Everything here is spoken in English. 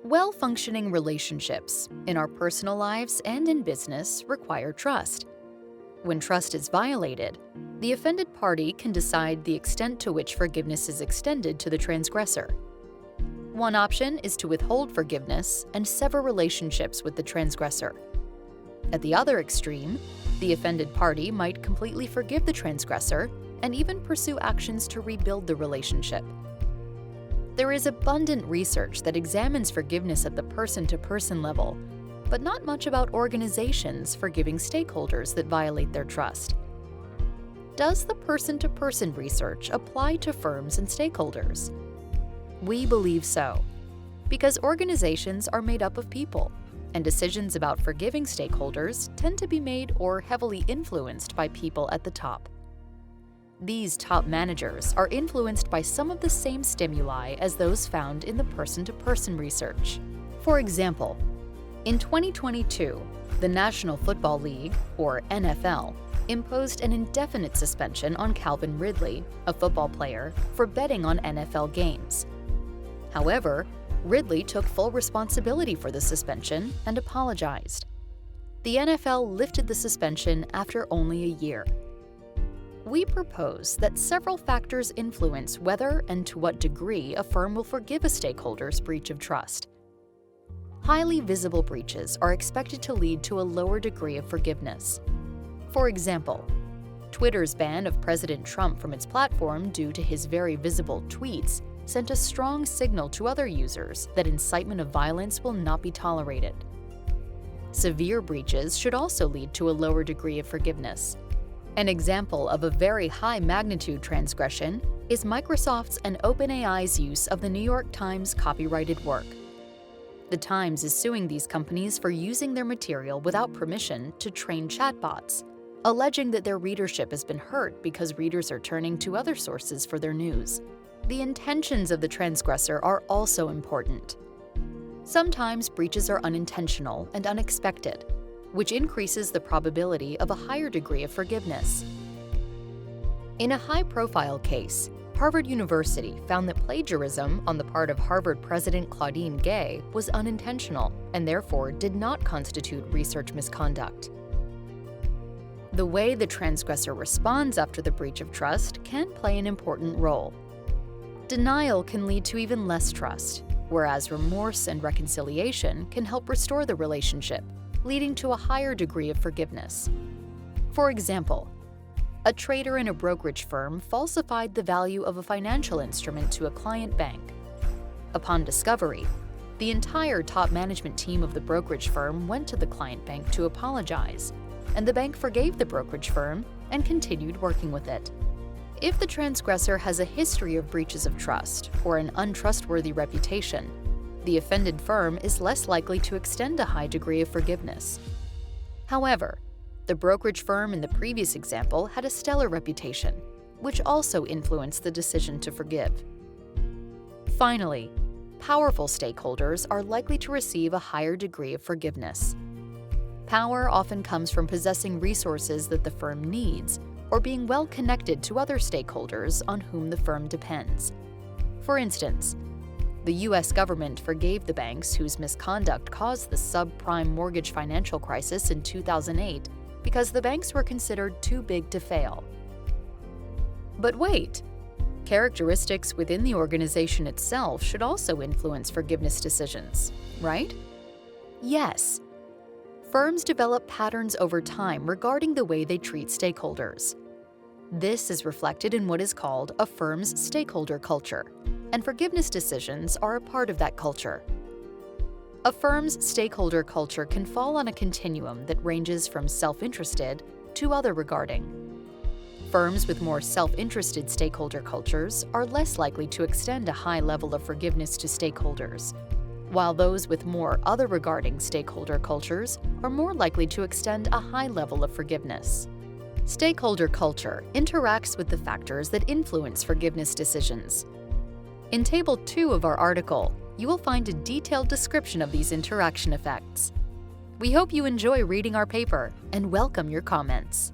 Well-functioning relationships in our personal lives and in business require trust. When trust is violated, the offended party can decide the extent to which forgiveness is extended to the transgressor. One option is to withhold forgiveness and sever relationships with the transgressor. At the other extreme, the offended party might completely forgive the transgressor and even pursue actions to rebuild the relationship. There is abundant research that examines forgiveness at the person-to-person level, but not much about organizations forgiving stakeholders that violate their trust. Does the person-to-person research apply to firms and stakeholders? We believe so, because organizations are made up of people, and decisions about forgiving stakeholders tend to be made or heavily influenced by people at the top. These top managers are influenced by some of the same stimuli as those found in the person-to-person research. For example, in 2022, the National Football League, or NFL, imposed an indefinite suspension on Calvin Ridley, a football player, for betting on NFL games. However, Ridley took full responsibility for the suspension and apologized. The NFL lifted the suspension after only a year. We propose that several factors influence whether and to what degree a firm will forgive a stakeholder's breach of trust. Highly visible breaches are expected to lead to a lower degree of forgiveness. For example, Twitter's ban of President Trump from its platform due to his very visible tweets sent a strong signal to other users that incitement of violence will not be tolerated. Severe breaches should also lead to a lower degree of forgiveness. An example of a very high magnitude transgression is Microsoft's and OpenAI's use of the New York Times copyrighted work. The Times is suing these companies for using their material without permission to train chatbots, alleging that their readership has been hurt because readers are turning to other sources for their news. The intentions of the transgressor are also important. Sometimes breaches are unintentional and unexpected, which increases the probability of a higher degree of forgiveness. In a high-profile case, Harvard University found that plagiarism on the part of Harvard President Claudine Gay was unintentional and therefore did not constitute research misconduct. The way the transgressor responds after the breach of trust can play an important role. Denial can lead to even less trust, whereas remorse and reconciliation can help restore the relationship, leading to a higher degree of forgiveness. For example, a trader in a brokerage firm falsified the value of a financial instrument to a client bank. Upon discovery, the entire top management team of the brokerage firm went to the client bank to apologize, and the bank forgave the brokerage firm and continued working with it. If the transgressor has a history of breaches of trust or an untrustworthy reputation, the offended firm is less likely to extend a high degree of forgiveness. However, the brokerage firm in the previous example had a stellar reputation, which also influenced the decision to forgive. Finally, powerful stakeholders are likely to receive a higher degree of forgiveness. Power often comes from possessing resources that the firm needs or being well connected to other stakeholders on whom the firm depends. For instance, the U.S. government forgave the banks whose misconduct caused the subprime mortgage financial crisis in 2008 because the banks were considered too big to fail. But wait, characteristics within the organization itself should also influence forgiveness decisions, right? Yes. Firms develop patterns over time regarding the way they treat stakeholders. This is reflected in what is called a firm's stakeholder culture, and forgiveness decisions are a part of that culture. A firm's stakeholder culture can fall on a continuum that ranges from self-interested to other regarding. Firms with more self-interested stakeholder cultures are less likely to extend a high level of forgiveness to stakeholders, while those with more other regarding stakeholder cultures are more likely to extend a high level of forgiveness. Stakeholder culture interacts with the factors that influence forgiveness decisions. In Table 2 of our article, you will find a detailed description of these interaction effects. We hope you enjoy reading our paper and welcome your comments.